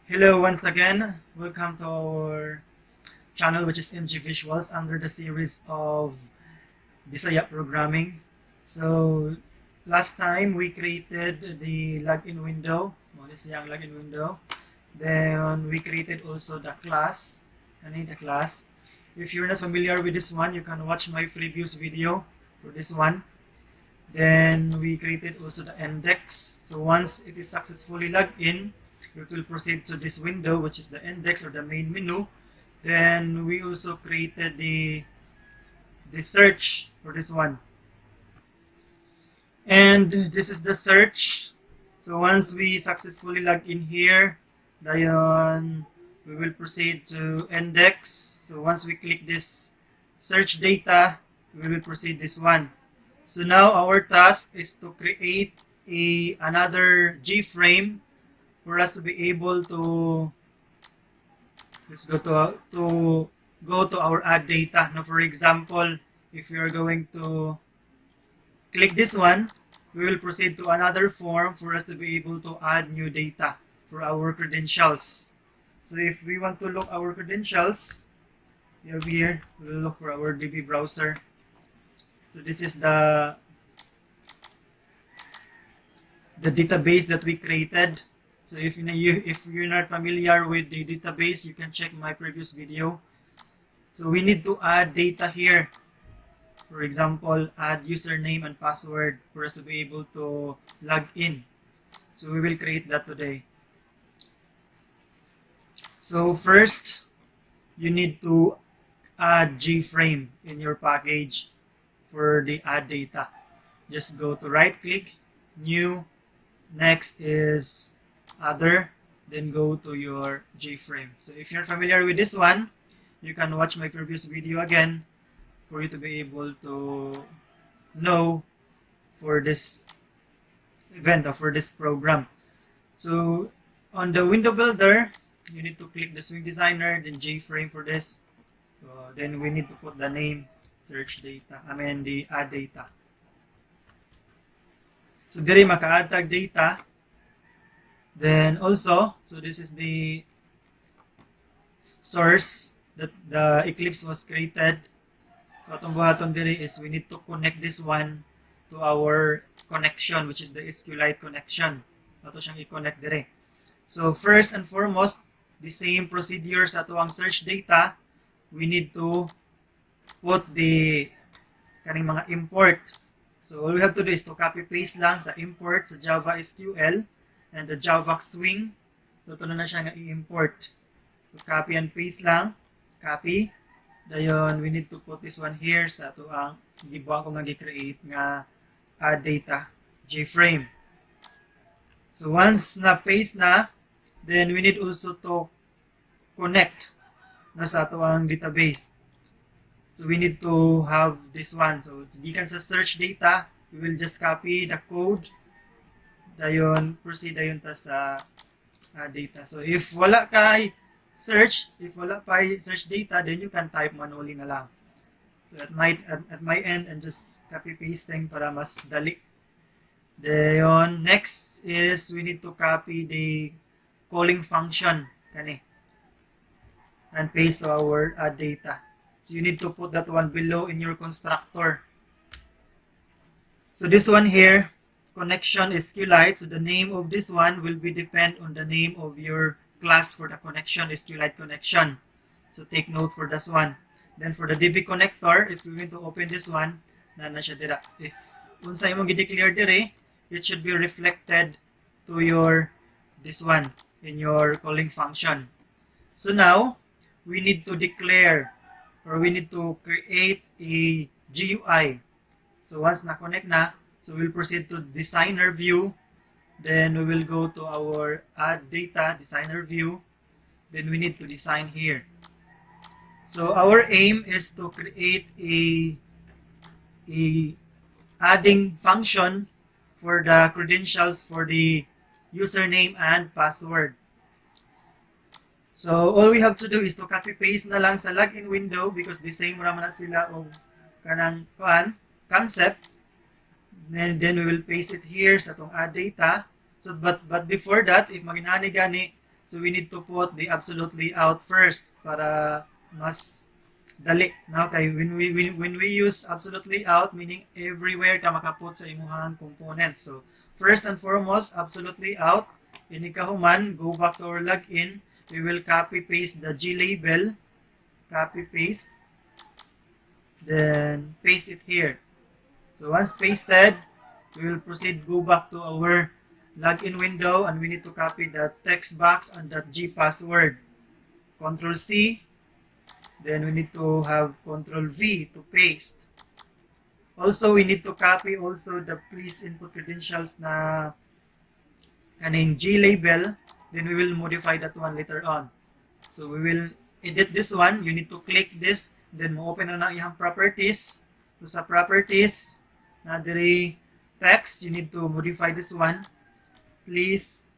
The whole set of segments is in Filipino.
Hello once again. Welcome to our channel, which is MG Visuals, under the series of Bisaya Programming. So last time we created the login window. This is yung login window. Then we created also the class. The class. If you're not familiar with this one, you can watch my previous video for this one. Then we created also the index. So once it is successfully logged in, it will proceed to this window, which is the index or the main menu. Then we also created the search for this one. And this is the search. So once we successfully log in here, then we will proceed to index. So once we click this search data, we will proceed this one. So now our task is to create another GFrame for us to be able to, let's go to our add data. Now for example, if we are going to click this one, we will proceed to another form for us to be able to add new data for our credentials. So if we want to look our credentials, here we'll look for our DB browser. So this is the database that we created. So if you're not familiar with the database, you can check my previous video. So we need to add data here. For example, add username and password for us to be able to log in. So we will create that today. So first, you need to add GFrame in your package for the add data. Just go to right click, new, next is other, then go to your GFrame. So if you're familiar with this one, you can watch my previous video again for you to be able to know for this event or for this program. So on the window builder, you need to click the swing designer, then GFrame for this. So then we need to put the name search data, the add data. So diri maka-add tag data. Then also, so this is the source that the Eclipse was created. So atong buhaton diri is we need to connect this one to our connection, which is the SQLite connection. Ato siyang i-connect diri. So first and foremost, the same procedure sa ato ang search data, we need to put the kaning mga import. So all we have to do is to copy paste lang sa import sa Java SQL and the Java swing. So ito na siya nga i-import. So copy and paste lang. Copy. Dayon we need to put this one here sa ato ang gibuang ko nga gi-create nga add data GFrame. So once na paste na, then we need also to connect na sa ato ang database. So we need to have this one. So gikan sa search data, we will just copy the code. Dayon proceed dayon ta sa data. So if wala kay search, if wala pa search data, then you can type manually na lang. So at my end, and just copy pasting para mas dali. Dayon next is we need to copy the calling function kani and paste to our add data. So you need to put that one below in your constructor. So this one here, connection is SQLite. So the name of this one will be depend on the name of your class for the connection, SQLite connection. So take note for this one. Then for the DB connector, if we want to open this one, na siya dira. If unsa imong gi-declare dire, it should be reflected to your this one in your calling function. So now we need to declare or we need to create a GUI. So once na-connect na, so we'll proceed to designer view. Then we will go to our add data, designer view. Then we need to design here. So our aim is to create a adding function for the credentials for the username and password. So all we have to do is to copy paste na lang sa login window because the same raman na sila o kanang concept. And then we will paste it here sa tong add data. So but before that, if maginani gani So we need to put the absolutely out first para mas dali. No? Kay when we use absolutely out, meaning everywhere ka makaput sa imuhang component. So first and foremost, absolutely out. Inikahuman, go back to our login. We will copy paste the G label. Copy paste. Then paste it here. So once pasted, we will proceed go back to our login window and we need to copy the text box and the G password. Control C. Then we need to have Control V to paste. Also, we need to copy also the please input credentials na kaning G label. Then we will modify that one later on. So we will edit this one. You need to click this. Then mo open na iyang properties. So sa properties, na diri text, you need to modify this one. Please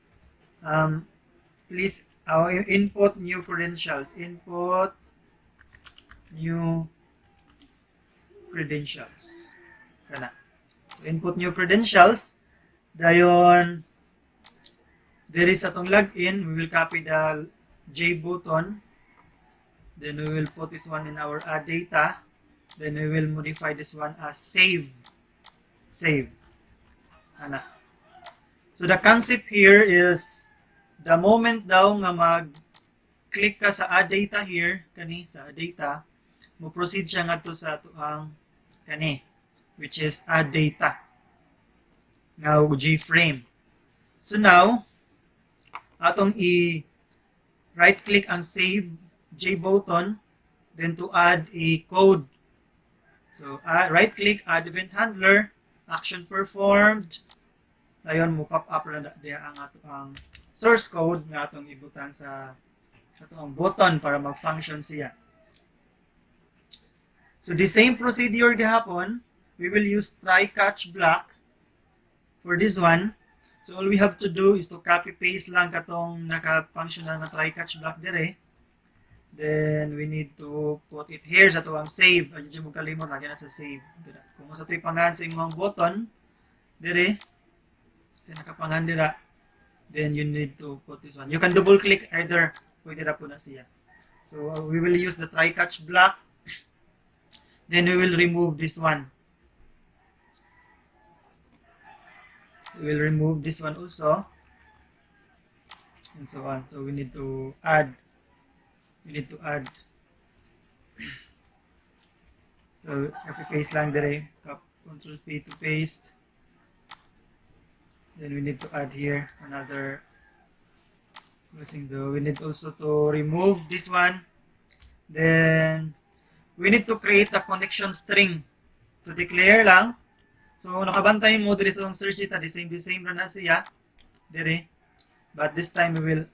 input new credentials. Input new credentials. Kana. So input new credentials. Dayon there is atong login. We will copy the J button. Then we will put this one in our add data. Then we will modify this one as save. Save. Ana. So the concept here is the moment daw nga mag-click ka sa add data here, kani sa add data, mo proceed siya ngadto sa ang kani which is add data. Now GFrame. So now atong right click and save J button, then to add a code. So right click, add event handler, action performed. Ayon mo pop up na diya ang atong source code nga atong ibutan sa atong button para mag-function siya. So the same procedure gihapon, we will use try catch block for this one. So all we have to do is to copy paste lang katong naka-functional na try catch block dire. Then we need to put it here sa tuwang save. Ayun mo kalimot lagi na sa save. Kung sa to'y pangalan sa imong button dire sa nakapangan dira, then you need to put this one. You can double click either, pwede ra po na siya. So we will use the try catch block. Then we will remove this one. We will remove this one also, and so on. So we need to add. So copy paste lang dire. Control P to paste. Then we need to add here another. We need also to remove this one. Then we need to create a connection string. So declare lang. So nakabantay mo dire sa search data, the same ra na siya dire. But this time we will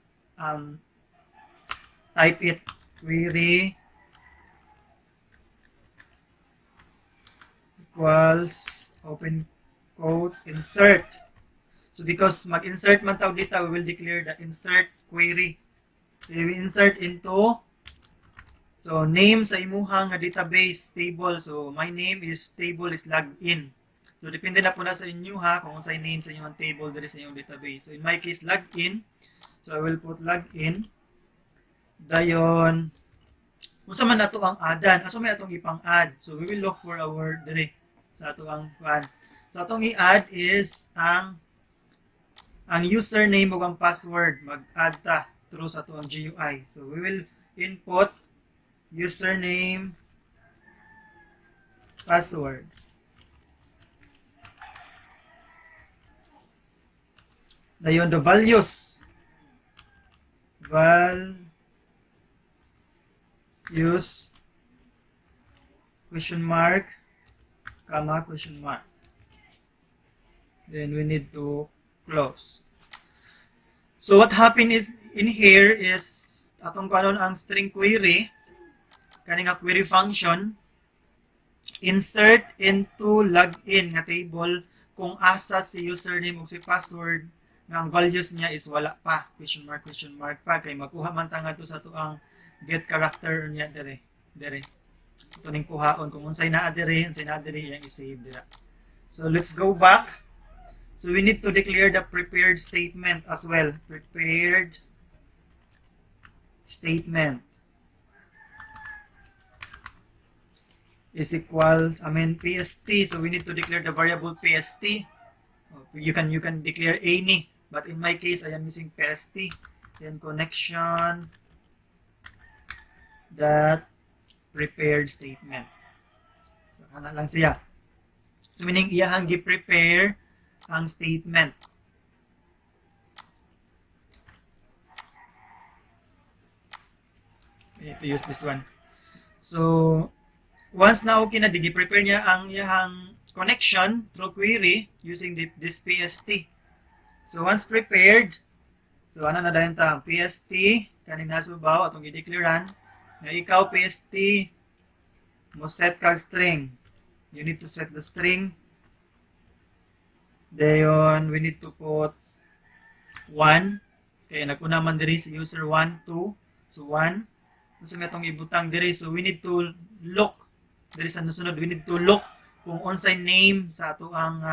type it query equals open quote insert. So because mag-insert man tawag dito, we will declare the insert query. So we insert into name sa imuhang database table. So my name is table is logged in. So depende na po na sa inyo ha kung sa name sa inyong table diri sa inyong database. So in my case logged in. So I will put logged in. Dayon unsa man nato ang addan, aso may atong ipang-add. So we will look for our dire sa ato ang pan. So atong i-add is ang username ug ang password. Mag-add ta through sa ato ang GUI. So we will input username password. Dayon the values. Use question mark, comma, question mark. Then we need to close. So what happened is in here is atong kanon ang string query, kaning query function, insert into login nga table kung asa si username ug si password nga ang values niya is wala pa, question mark pa, kay makuha man ta ngadto sa tuang get character niya dire. Ito ning kuhaon kung unsay naa dire iyang i-save dira. So let's go back. So we need to declare the prepared statement as well. Prepared statement is equals, PST. So we need to declare the variable PST. You can declare any, but in my case, I am using PST. Then connection that prepared statement. So, ana lang siya. So, meaning iyahang gi-prepare ang statement. We need to use this one. So, once na okay na, gi-prepare niya ang iyahang connection through query using this PST. So, once prepared, so ano na dahil ta? PST, kanina sa babaw, atong i-declarean, na ikaw PST, mo set kag string. You need to set the string. Dayon, we need to put 1. Kaya naguna man diri si user 1, 2. So 1. Kung sa itong ibutang diri, so we need to look. Diri sa nasunod, we need to look kung unsay name sa ato ang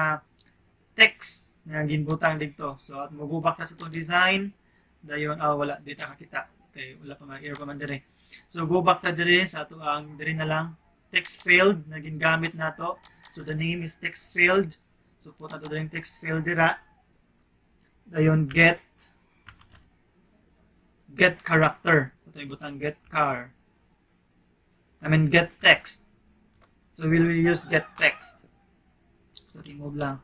text nga ginbutang dito. So at mo-go back na sa itong design. Dayon, wala, dito kakita. Okay, wala pa man, error pa man diri. So go back na diri sa ato ang diri na lang. Text field na gingamit nato. So the name is text field. So put nato diri text field dira. Dayon get character. Ito ibutang get get text. So we will use get text. So remove lang.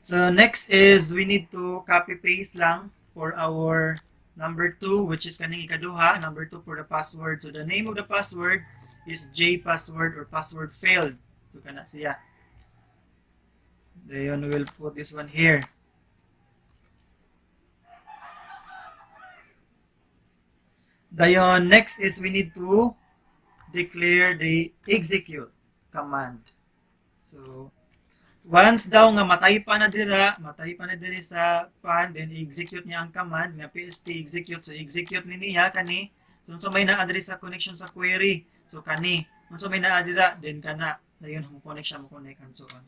So next is we need to copy paste lang for our number 2, which is kaning ikaduha, number 2 for the password. So the name of the password is jpassword or password failed. So kana siya. Then we will put this one here. Dayon, next is we need to declare the execute command. So once daw nga matay pa na diri sa pan, then i-execute niya ang command nga pst execute. So execute niya kani. So may naa diri sa connection sa query. So kani, so may naa dira, then kana dayon mo connect and so on.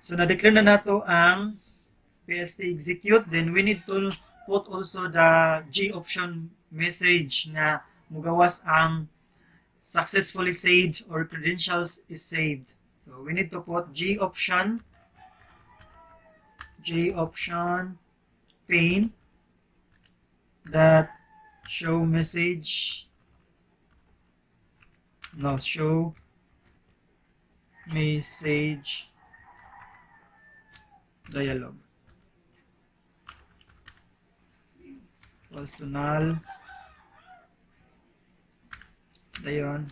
So na-declare na nato ang pst execute. Then we need to put also the G option message na mugawas ang successfully saved or credentials is saved. So we need to put G option pane that show message dialog equals to null. Dayon,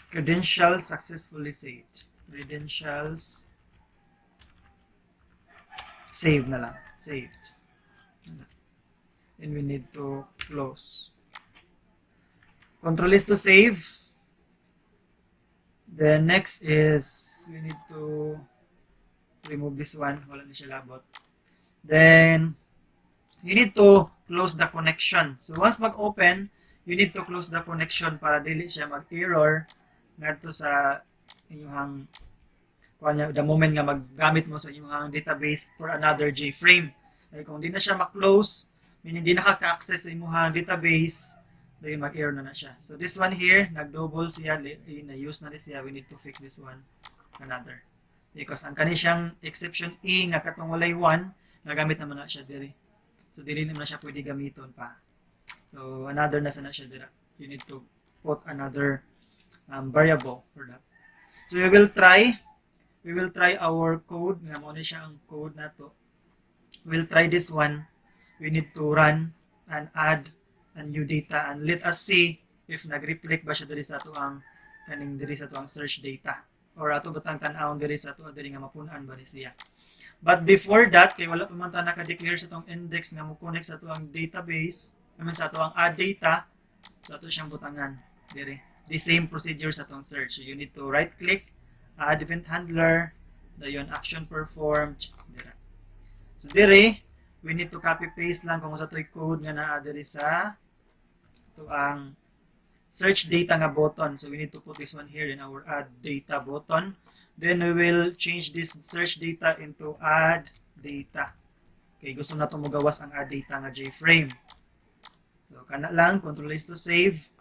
credentials successfully saved. Credentials saved na lang. Saved. And we need to close. Control is to save. Then next is we need to remove this one. Wala na siya labot. Then you need to close the connection. So once mag-open, you need to close the connection para dili siya mag-error ngadto sa inyong the moment nga maggamit mo sa inyong database for another GFrame. Ay kung di na siya ma-close, meaning di nakaka-access sa inyong database, then mag-error na siya. So this one here, nag-double siya, na-use na siya, we need to fix this one another. Because ang kani siyang exception E nga katong walay 1, nagamit naman na siya diri. So dili naman na siya pwede gamiton pa. So another na sana siya dira. You need to put another variable for that. So we will try our code. Nga mo na siya ang code nato. We'll try this one. We need to run and add a new data and let us see if nag-reflect ba siya diri sa ato ang kaning diri sa ato ang search data or ato batang tan-awon diri sa ato diri nga mapunan ba ni siya. But before that, kay wala pa man ta naka-declare sa atong index nga mo connect sa ato ang database, sa ato ang add data, so ato siyang butangan diri. The same procedure sa atong search. So you need to right click, add event handler, dayon action performed dira. So diri, we need to copy paste lang kung sa toy code nga naa diri sa ito ang search data nga button. So we need to put this one here in our add data button. Then we will change this search data into add data. Okay, gusto na itong magawas ang add data nga GFrame. So, kana lang, control is to save.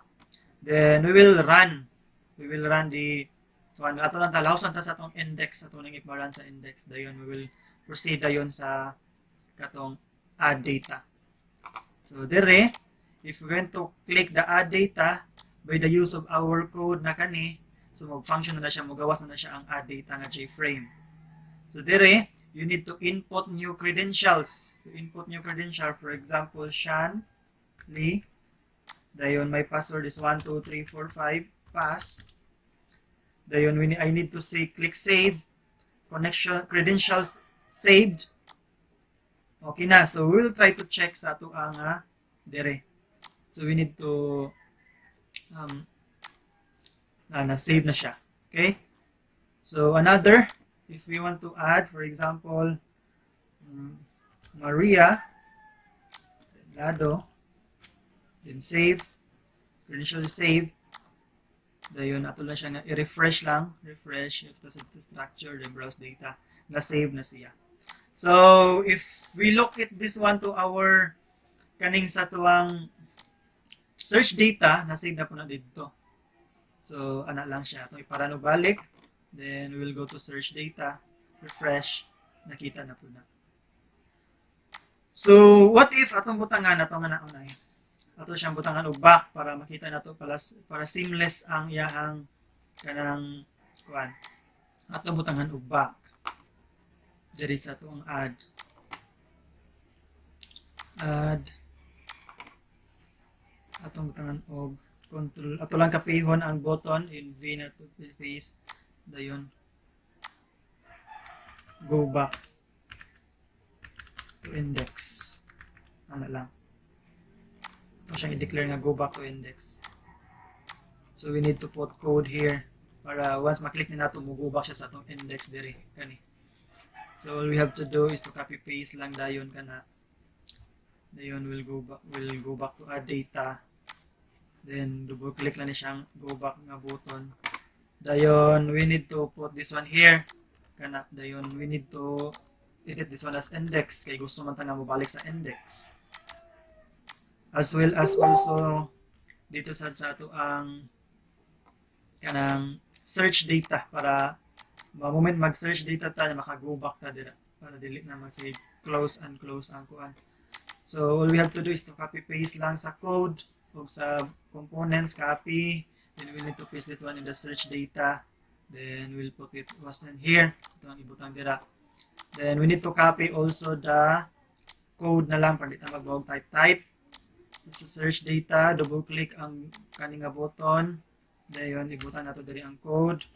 Then we will run. We will run the ato lang talaw sa atong index, ato nang iparan sa index. Dayon we will proceed dayon sa katong add data. So dire, if we're going to click the add data by the use of our code na kani, so mag-function na siya, magawas na siya ang add data nga GFrame. So dire, you need to input new credentials. To input new credential, for example, Sean Lee. Dayon my password is 12345 pass. Dayon I need to say click save. Connection credentials saved. Okay na. So we will try to check sa ato ang dire. So we need to na-save na siya. Okay? So another, if we want to add, for example, Maria Lado, then save, credential is saved. Dayon ato lang siya nga i-refresh lang, refresh ito sa structure, then browse data, na save na siya. So if we look at this one to our kaning sa tuwang search data, na save na po na dito. So ana lang siya, ito iparano balik, then we will go to search data, refresh, nakita na po na. So what if atong butangan ato nga naunay, ato siyang butangan og back para makita nato para seamless ang iyang kanang kuan. Ato butangan og back. There is atong add atong butangan og control, ato lang kapihon ang button in V na to face, dayon go back to index, ano lang ito siyang i-declare nga go back to index. So we need to put code here para once maklik na nato mo go back siya sa atong index dire kani. So all we have to do is to copy paste lang dayon kana, dayon we'll go back to add data, then double click lang ni siyang go back nga button. Dayon we need to put this one here kana, dayon we need to edit this one as index kay gusto man ta nga mobalik sa index, as well as also dito sa ato ang kanang search data para moment mag-search data ta maka-go back ta dira para dili na mag-say close and close ang kuan. So all we have to do is to copy paste lang sa code o sa components, copy, then we need to paste this one in the search data, then we'll put it was in here, ito ang ibutang dira. Then we need to copy also the code na lang para di ta magbawag type. Sa search data, double click ang kaninga button, dayon ibutan nato diri ang code.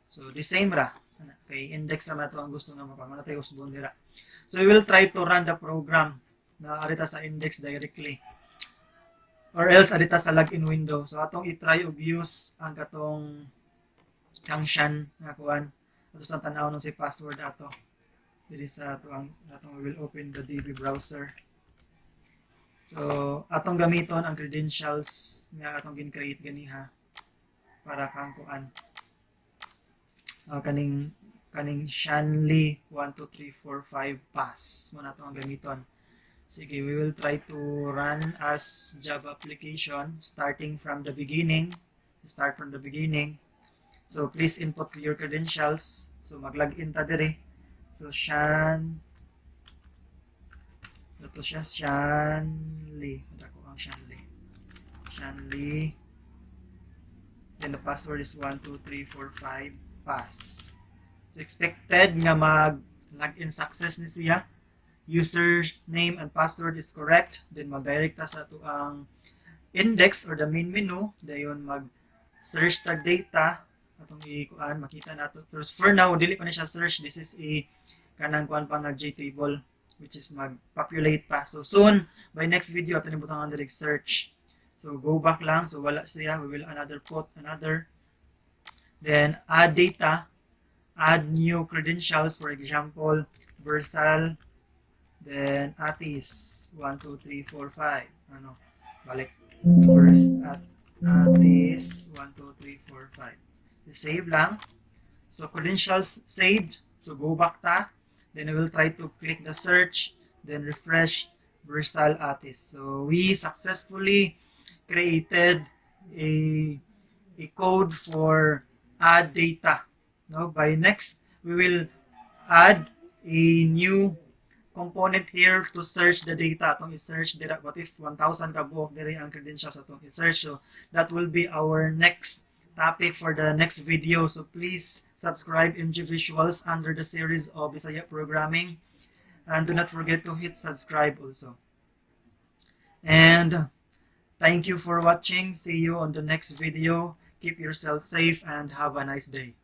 So the same ra kay index naman ito ang gusto nga mapamana tayo usbon dira. So we will try to run the program na arita sa index directly, or else arita sa login window. So atong i-try og use ang katong function nga kuan ato sa tan-aw nung si password ato diri sa atong we will open the DB browser. So atong gamiton ang credentials nga atong gin-create ganiha para kang kuan kaning Shanley 12345 pass mo na ito ang gamiton. Sige, we will try to run as Java application starting from the beginning. Start from the beginning. So please input your credentials. So mag-login ta dire. So ito siya, Shanley. Dako ang Shanley. Shanley. Then the password is 12345 pass. So expected nga mag-login success ni siya. Username and password is correct. Then mag-direct ta sa ito ang index or the main menu. Dayon mag-search tag data. Atong ikuan makita nato. Pero for now, dili pa na siya search. This is a kanang kuan pa nga JTable, which is mag-populate pa. So soon, by next video, ato ni butang direct search. So go back lang. So wala siya. We will put another. Then add data. Add new credentials. For example, Versal. Then Atis 12345. Ano? Balik. First Atis 12345. Save lang. So credentials saved. So go back ta. Then we will try to click the search. Then refresh Versal Artist. So we successfully created a code for add data. No, by next we will add a new component here to search the data. Itong i-search data. What if 1,000 kabuok diri ang credentials itong i-search? So that will be our next topic for the next video. So please subscribe MG Visuals under the series of Bisaya Programming. And do not forget to hit subscribe also. And thank you for watching. See you on the next video. Keep yourself safe and have a nice day.